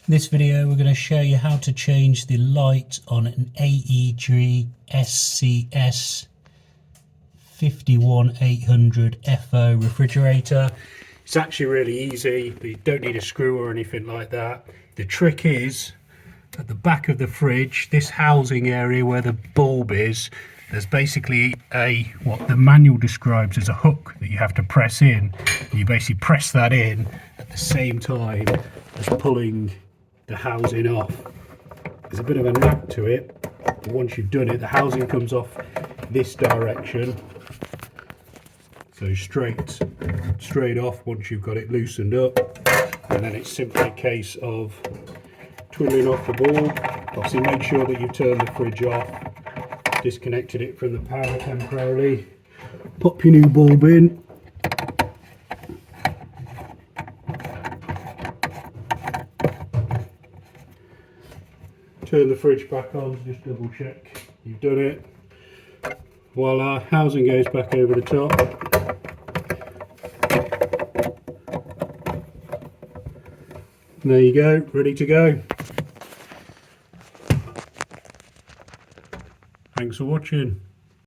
In this video we're going to show you how to change the light on an AEG SCS51800F0 refrigerator. It's actually really easy, but you don't need a screw or anything like that. The trick is, at the back of the fridge, this housing area where the bulb is, there's basically what the manual describes as a hook that you have to press in. You basically press that in at the same time as pulling the housing off. There's a bit of a knack to it, but once you've done it, the housing comes off this direction, so straight off once you've got it loosened up, and then it's simply a case of twiddling off the bulb. Obviously make sure that you've turned the fridge off, disconnected it from the power temporarily, pop your new bulb in, turn the fridge back on, just double check you've done it. Voila, housing goes back over the top. And there you go, ready to go. Thanks for watching.